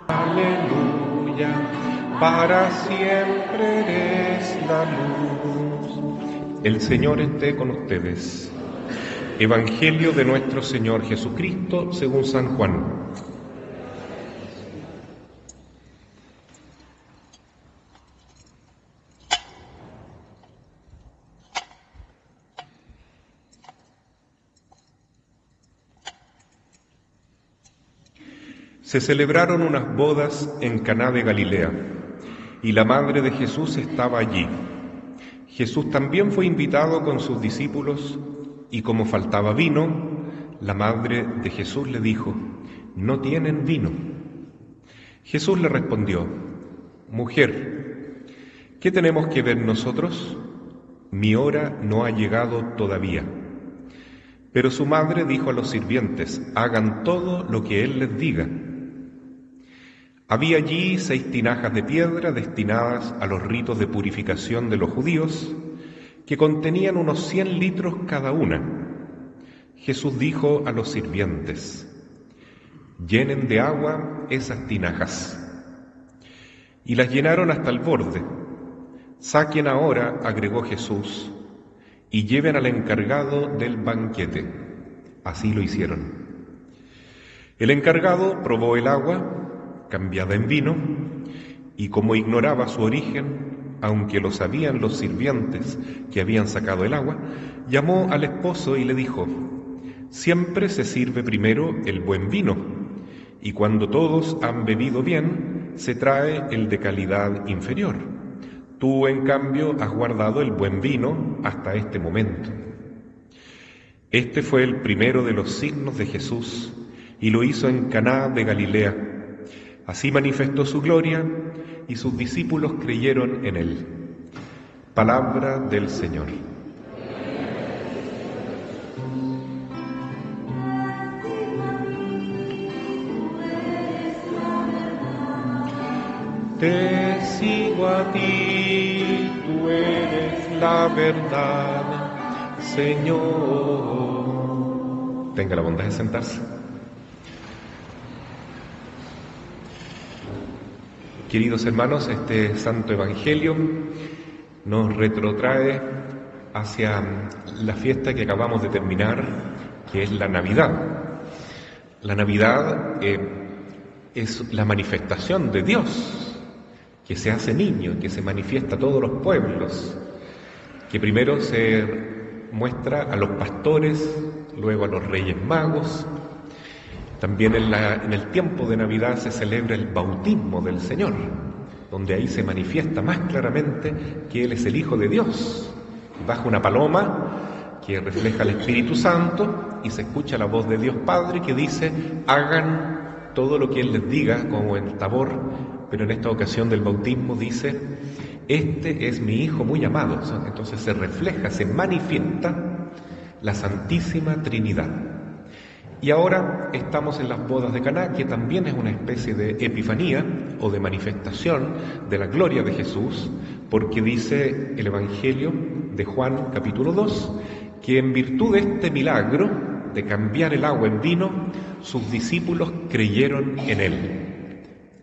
Aleluya, para siempre eres la luz. El Señor esté con ustedes. Evangelio de nuestro Señor Jesucristo según San Juan. Se celebraron unas bodas en Caná de Galilea, y la madre de Jesús estaba allí. Jesús también fue invitado con sus discípulos, y como faltaba vino, la madre de Jesús le dijo: «No tienen vino». Jesús le respondió: «Mujer, ¿qué tenemos que ver nosotros? Mi hora no ha llegado todavía». Pero su madre dijo a los sirvientes: «Hagan todo lo que él les diga». Había allí 6 tinajas de piedra destinadas a los ritos de purificación de los judíos, que contenían unos 100 litros cada una. Jesús dijo a los sirvientes: «Llenen de agua esas tinajas». Y las llenaron hasta el borde. «Saquen ahora», agregó Jesús, «y lleven al encargado del banquete». Así lo hicieron. El encargado probó el agua, cambiada en vino, y como ignoraba su origen, aunque lo sabían los sirvientes que habían sacado el agua, llamó al esposo y le dijo: «Siempre se sirve primero el buen vino, y cuando todos han bebido bien, se trae el de calidad inferior. Tú, en cambio, has guardado el buen vino hasta este momento». Este fue el primero de los signos de Jesús, y lo hizo en Caná de Galilea. Así manifestó su gloria, y sus discípulos creyeron en él. Palabra del Señor. Te sigo a ti, tú eres la verdad, Señor. Tenga la bondad de sentarse. Queridos hermanos, este Santo Evangelio nos retrotrae hacia la fiesta que acabamos de terminar, que es la Navidad. La Navidad es la manifestación de Dios, que se hace niño, que se manifiesta a todos los pueblos, que primero se muestra a los pastores, luego a los Reyes Magos. También en el tiempo de Navidad se celebra el bautismo del Señor, donde ahí se manifiesta más claramente que Él es el Hijo de Dios. Baja una paloma que refleja el Espíritu Santo y se escucha la voz de Dios Padre que dice: hagan todo lo que Él les diga, como en Tabor, pero en esta ocasión del bautismo dice: este es mi Hijo muy amado. Entonces se refleja, se manifiesta la Santísima Trinidad. Y ahora estamos en las bodas de Caná, que también es una especie de epifanía o de manifestación de la gloria de Jesús, porque dice el Evangelio de Juan capítulo 2, que en virtud de este milagro de cambiar el agua en vino, sus discípulos creyeron en Él.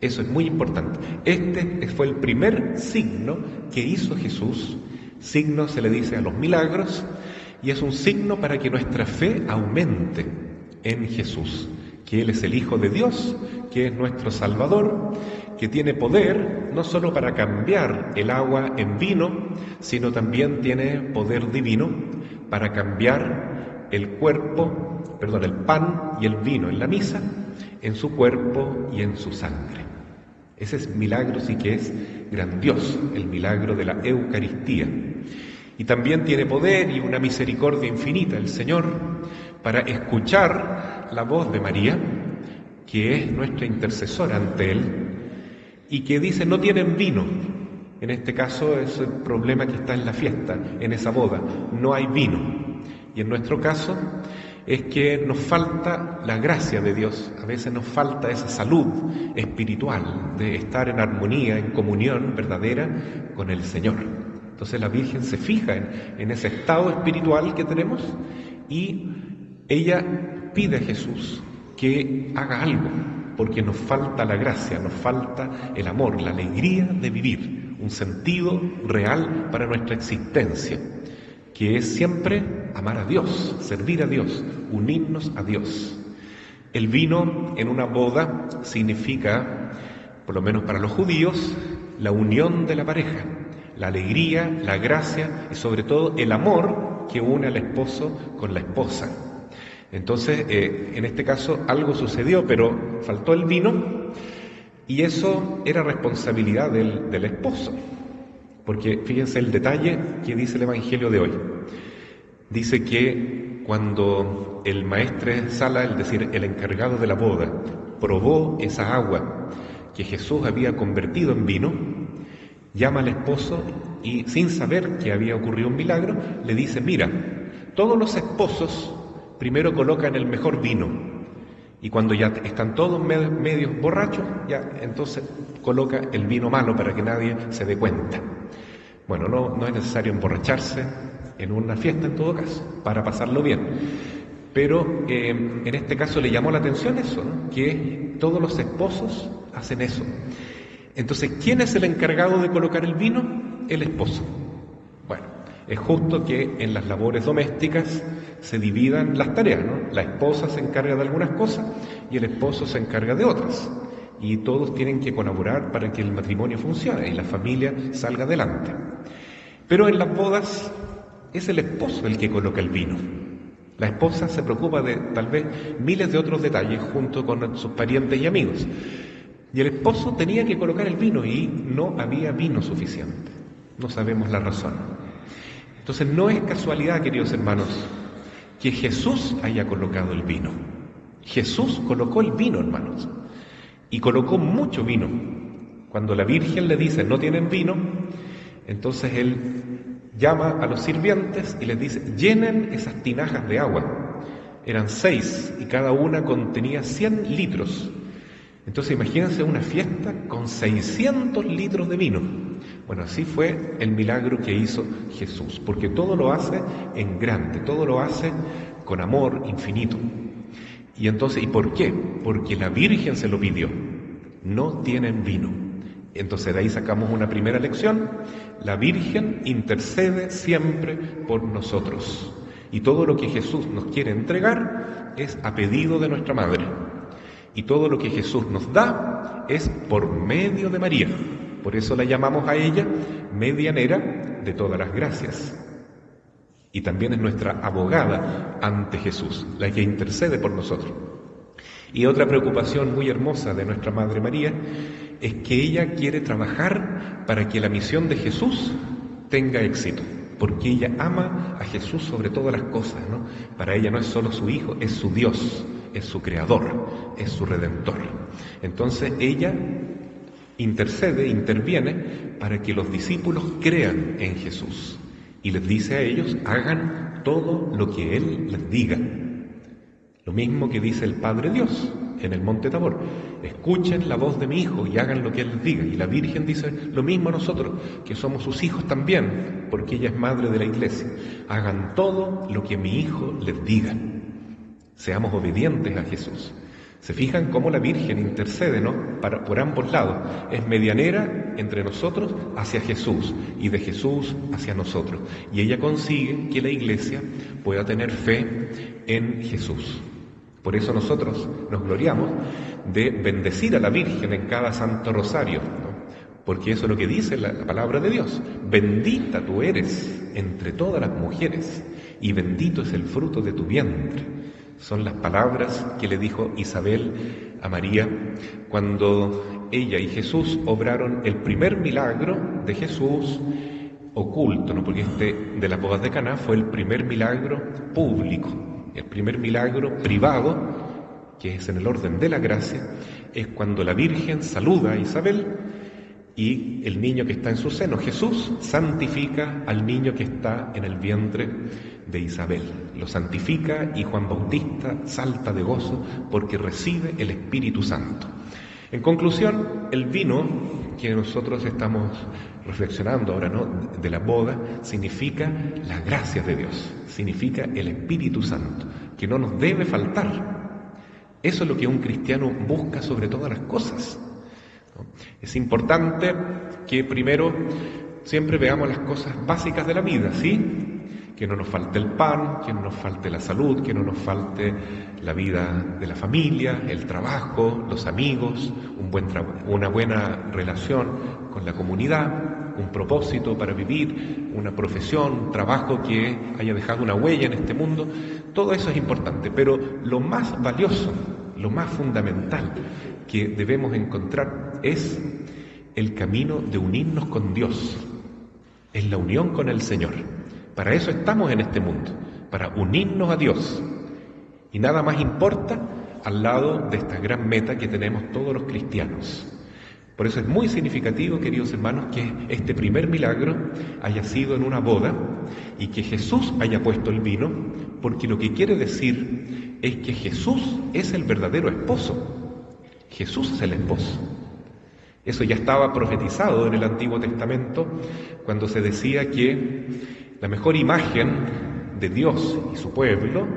Eso es muy importante. Este fue el primer signo que hizo Jesús. Signo se le dice a los milagros, y es un signo para que nuestra fe aumente en Jesús, que Él es el Hijo de Dios, que es nuestro Salvador, que tiene poder no solo para cambiar el agua en vino, sino también tiene poder divino para cambiar el pan y el vino en la misa, en su cuerpo y en su sangre. Ese es milagro, sí que es grandioso, el milagro de la Eucaristía. Y también tiene poder y una misericordia infinita el Señor para escuchar la voz de María, que es nuestra intercesora ante Él, y que dice: no tienen vino. En este caso es el problema que está en la fiesta, en esa boda, no hay vino. Y en nuestro caso es que nos falta la gracia de Dios, a veces nos falta esa salud espiritual de estar en armonía, en comunión verdadera con el Señor. Entonces la Virgen se fija en ese estado espiritual que tenemos y ella pide a Jesús que haga algo, porque nos falta la gracia, nos falta el amor, la alegría de vivir, un sentido real para nuestra existencia, que es siempre amar a Dios, servir a Dios, unirnos a Dios. El vino en una boda significa, por lo menos para los judíos, la unión de la pareja, la alegría, la gracia y sobre todo el amor que une al esposo con la esposa. Entonces, en este caso algo sucedió, pero faltó el vino y eso era responsabilidad del esposo. Porque fíjense el detalle que dice el Evangelio de hoy. Dice que cuando el maestre Sala, es decir, el encargado de la boda, probó esa agua que Jesús había convertido en vino, llama al esposo y sin saber que había ocurrido un milagro, le dice, mira, todos los esposos primero colocan el mejor vino y cuando ya están todos medios borrachos, ya entonces coloca el vino malo para que nadie se dé cuenta. Bueno, no es necesario emborracharse en una fiesta en todo caso, para pasarlo bien. Pero en este caso le llamó la atención eso, ¿no? Que todos los esposos hacen eso. Entonces, ¿quién es el encargado de colocar el vino? El esposo. Bueno, es justo que en las labores domésticas se dividan las tareas, ¿no? La esposa se encarga de algunas cosas y el esposo se encarga de otras. Y todos tienen que colaborar para que el matrimonio funcione y la familia salga adelante. Pero en las bodas es el esposo el que coloca el vino. La esposa se preocupa de tal vez miles de otros detalles junto con sus parientes y amigos. Y el esposo tenía que colocar el vino y no había vino suficiente. No sabemos la razón. Entonces no es casualidad, queridos hermanos, que Jesús haya colocado el vino. Jesús colocó el vino, hermanos, y colocó mucho vino. Cuando la Virgen le dice, no tienen vino, entonces él llama a los sirvientes y les dice, llenen esas tinajas de agua. Eran 6 y cada una contenía 100 litros. Entonces imagínense una fiesta con 600 litros de vino. Bueno, así fue el milagro que hizo Jesús, porque todo lo hace en grande, todo lo hace con amor infinito. Y entonces, ¿y por qué? Porque la Virgen se lo pidió. No tienen vino. Entonces de ahí sacamos una primera lección. La Virgen intercede siempre por nosotros. Y todo lo que Jesús nos quiere entregar es a pedido de nuestra Madre. Y todo lo que Jesús nos da es por medio de María. Por eso la llamamos a ella medianera de todas las gracias. Y también es nuestra abogada ante Jesús, la que intercede por nosotros. Y otra preocupación muy hermosa de nuestra Madre María es que ella quiere trabajar para que la misión de Jesús tenga éxito, porque ella ama a Jesús sobre todas las cosas, ¿no? Para ella no es solo su Hijo, es su Dios, es su Creador, es su Redentor. Entonces ella intercede, interviene para que los discípulos crean en Jesús y les dice a ellos, hagan todo lo que Él les diga. Lo mismo que dice el Padre Dios en el Monte Tabor, escuchen la voz de mi Hijo y hagan lo que Él les diga. Y la Virgen dice lo mismo a nosotros, que somos sus hijos también, porque ella es Madre de la Iglesia. Hagan todo lo que mi Hijo les diga. Seamos obedientes a Jesús. ¿Se fijan cómo la Virgen intercede, ¿no? Por ambos lados. Es medianera entre nosotros hacia Jesús y de Jesús hacia nosotros. Y ella consigue que la Iglesia pueda tener fe en Jesús. Por eso nosotros nos gloriamos de bendecir a la Virgen en cada Santo Rosario, ¿no? Porque eso es lo que dice la palabra de Dios. Bendita tú eres entre todas las mujeres y bendito es el fruto de tu vientre. Son las palabras que le dijo Isabel a María cuando ella y Jesús obraron el primer milagro de Jesús oculto, ¿no? Porque de las bodas de Caná fue el primer milagro público. El primer milagro privado, que es en el orden de la gracia, es cuando la Virgen saluda a Isabel y el niño que está en su seno, Jesús, santifica al niño que está en el vientre de Isabel. Lo santifica y Juan Bautista salta de gozo porque recibe el Espíritu Santo. En conclusión, el vino que nosotros estamos reflexionando ahora, ¿no?, de la boda, significa las gracias de Dios, significa el Espíritu Santo, que no nos debe faltar. Eso es lo que un cristiano busca sobre todas las cosas, ¿no? Es importante que primero siempre veamos las cosas básicas de la vida, ¿sí? Que no nos falte el pan, que no nos falte la salud, que no nos falte la vida de la familia, el trabajo, los amigos, una buena relación con la comunidad, un propósito para vivir, una profesión, un trabajo que haya dejado una huella en este mundo. Todo eso es importante, pero lo más valioso, lo más fundamental que debemos encontrar es el camino de unirnos con Dios, es la unión con el Señor. Para eso estamos en este mundo, para unirnos a Dios. Y nada más importa al lado de esta gran meta que tenemos todos los cristianos. Por eso es muy significativo, queridos hermanos, que este primer milagro haya sido en una boda y que Jesús haya puesto el vino, porque lo que quiere decir es que Jesús es el verdadero esposo. Jesús es el esposo. Eso ya estaba profetizado en el Antiguo Testamento cuando se decía que la mejor imagen de Dios y su pueblo,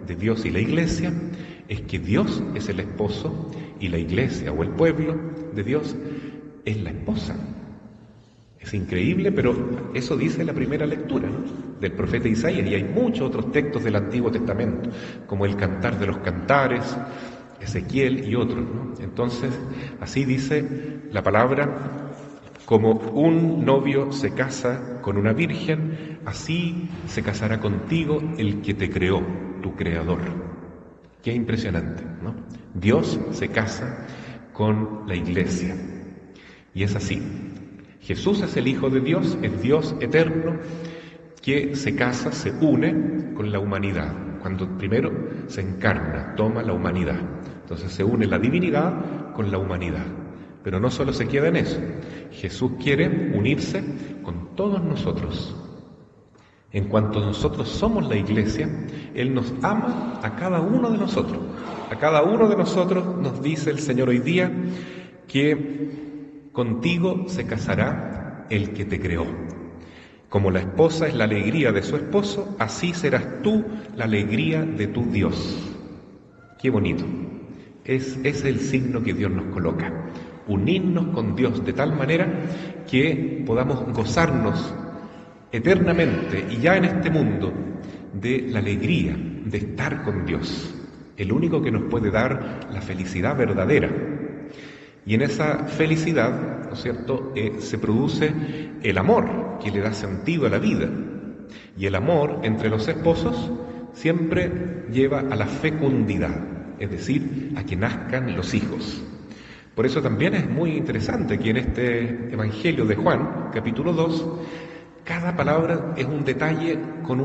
de Dios y la iglesia, es que Dios es el esposo y la iglesia o el pueblo de Dios es la esposa. Es increíble, pero eso dice la primera lectura, ¿no?, del profeta Isaías, y hay muchos otros textos del Antiguo Testamento, como el Cantar de los Cantares, Ezequiel y otros, ¿no? Entonces, así dice la palabra: como un novio se casa con una virgen, así se casará contigo el que te creó, tu creador. Qué impresionante, ¿no? Dios se casa con la iglesia. Y es así. Jesús es el Hijo de Dios, es Dios eterno, que se casa, se une con la humanidad. Cuando primero se encarna, toma la humanidad. Entonces se une la divinidad con la humanidad. Pero no solo se queda en eso. Jesús quiere unirse con todos nosotros. En cuanto nosotros somos la iglesia, Él nos ama a cada uno de nosotros. A cada uno de nosotros nos dice el Señor hoy día que contigo se casará el que te creó. Como la esposa es la alegría de su esposo, así serás tú la alegría de tu Dios. Qué bonito. Es el signo que Dios nos coloca. Unirnos con Dios de tal manera que podamos gozarnos eternamente y ya en este mundo de la alegría de estar con Dios, el único que nos puede dar la felicidad verdadera. Y en esa felicidad, ¿no es cierto?, se produce el amor que le da sentido a la vida. Y el amor entre los esposos siempre lleva a la fecundidad, es decir, a que nazcan los hijos. Por eso también es muy interesante que en este Evangelio de Juan, capítulo 2, cada palabra es un detalle con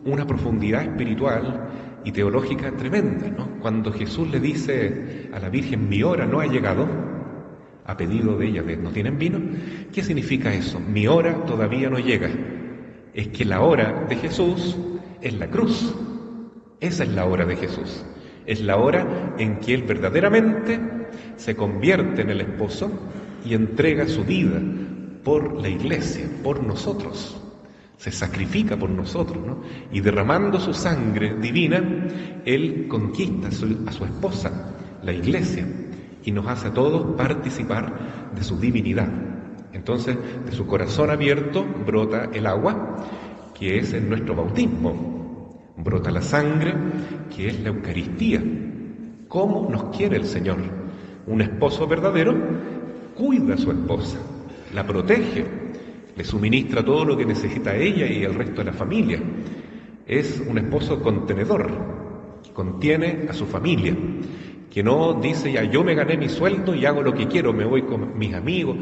una profundidad espiritual y teológica tremenda, ¿no? Cuando Jesús le dice a la Virgen: mi hora no ha llegado, a pedido de ella, ¿no tienen vino? ¿Qué significa eso? Mi hora todavía no llega. Es que la hora de Jesús es la cruz. Esa es la hora de Jesús. Es la hora en que Él verdaderamente se convierte en el esposo y entrega su vida por la iglesia, por nosotros. Se sacrifica por nosotros, ¿no? Y derramando su sangre divina, Él conquista a su esposa, la iglesia, y nos hace a todos participar de su divinidad. Entonces, de su corazón abierto brota el agua, que es en nuestro bautismo. Brota la sangre, que es la Eucaristía. ¿Cómo nos quiere el Señor? Un esposo verdadero cuida a su esposa, la protege, le suministra todo lo que necesita ella y el resto de la familia. Es un esposo contenedor, que contiene a su familia, que no dice: ya yo me gané mi sueldo y hago lo que quiero, me voy con mis amigos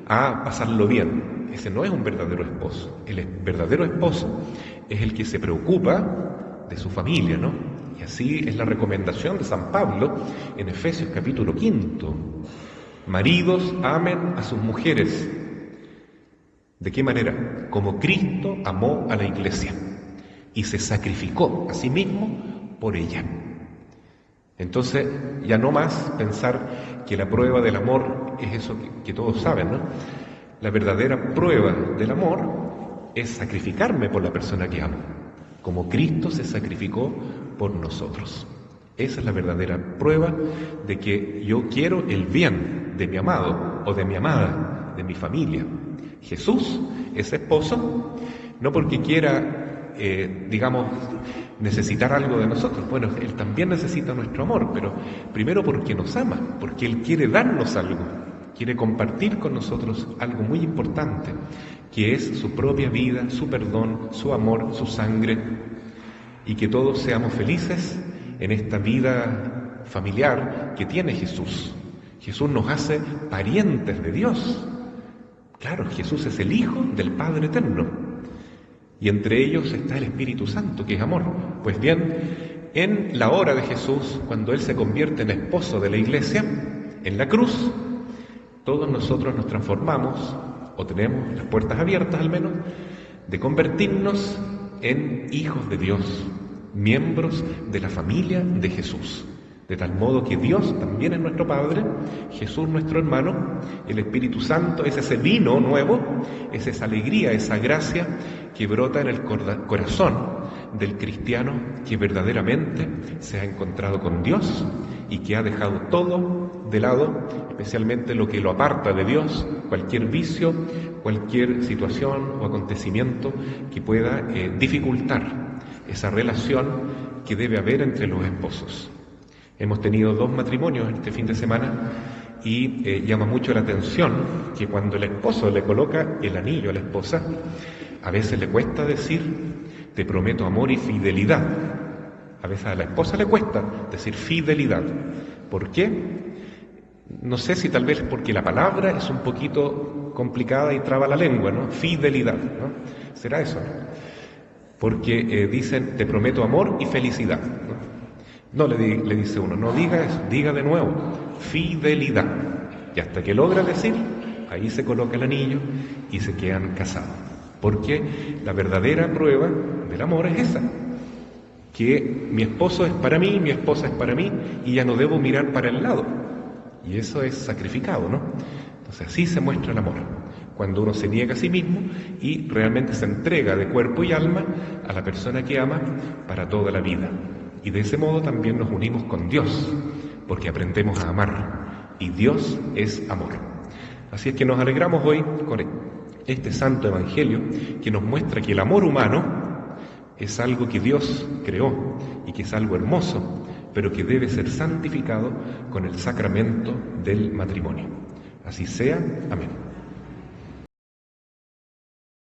a pasarlo bien. Ese no es un verdadero esposo. El verdadero esposo es el que se preocupa de su familia, ¿no? Y así es la recomendación de San Pablo en Efesios capítulo 5. Maridos, amen a sus mujeres. ¿De qué manera? Como Cristo amó a la iglesia y se sacrificó a sí mismo por ella. Entonces, ya no más pensar que la prueba del amor es eso que todos saben, ¿no? La verdadera prueba del amor es sacrificarme por la persona que amo, como Cristo se sacrificó por nosotros. Esa es la verdadera prueba de que yo quiero el bien de mi amado o de mi amada, de mi familia. Jesús es esposo, no porque quiera, necesitar algo de nosotros. Bueno, Él también necesita nuestro amor, pero primero porque nos ama, porque Él quiere darnos algo, quiere compartir con nosotros algo muy importante, que es su propia vida, su perdón, su amor, su sangre, y que todos seamos felices en esta vida familiar que tiene Jesús. Jesús nos hace parientes de Dios. Claro, Jesús es el Hijo del Padre Eterno. Y entre ellos está el Espíritu Santo, que es amor. Pues bien, en la hora de Jesús, cuando Él se convierte en esposo de la Iglesia, en la cruz, todos nosotros nos transformamos, o tenemos las puertas abiertas al menos, de convertirnos en hijos de Dios, miembros de la familia de Jesús. De tal modo que Dios también es nuestro Padre, Jesús nuestro hermano, el Espíritu Santo es ese vino nuevo, es esa alegría, esa gracia que brota en el corazón del cristiano que verdaderamente se ha encontrado con Dios y que ha dejado todo de lado, especialmente lo que lo aparta de Dios, cualquier vicio, cualquier situación o acontecimiento que pueda dificultar esa relación que debe haber entre los esposos. Hemos tenido 2 matrimonios este fin de semana y llama mucho la atención que cuando el esposo le coloca el anillo a la esposa, a veces le cuesta decir, te prometo amor y fidelidad. A veces a la esposa le cuesta decir fidelidad. ¿Por qué? No sé si tal vez porque la palabra es un poquito complicada y traba la lengua, ¿no? Fidelidad, ¿no? ¿Será eso? Porque dicen, te prometo amor y felicidad, ¿no? No le dice uno, no diga eso, diga de nuevo, fidelidad. Y hasta que logra decir, ahí se coloca el anillo y se quedan casados. Porque la verdadera prueba del amor es esa, que mi esposo es para mí, mi esposa es para mí, y ya no debo mirar para el lado. Y eso es sacrificado, ¿no? Entonces así se muestra el amor, cuando uno se niega a sí mismo y realmente se entrega de cuerpo y alma a la persona que ama para toda la vida. Y de ese modo también nos unimos con Dios, porque aprendemos a amar, y Dios es amor. Así es que nos alegramos hoy con este santo evangelio que nos muestra que el amor humano es algo que Dios creó y que es algo hermoso, pero que debe ser santificado con el sacramento del matrimonio. Así sea. Amén.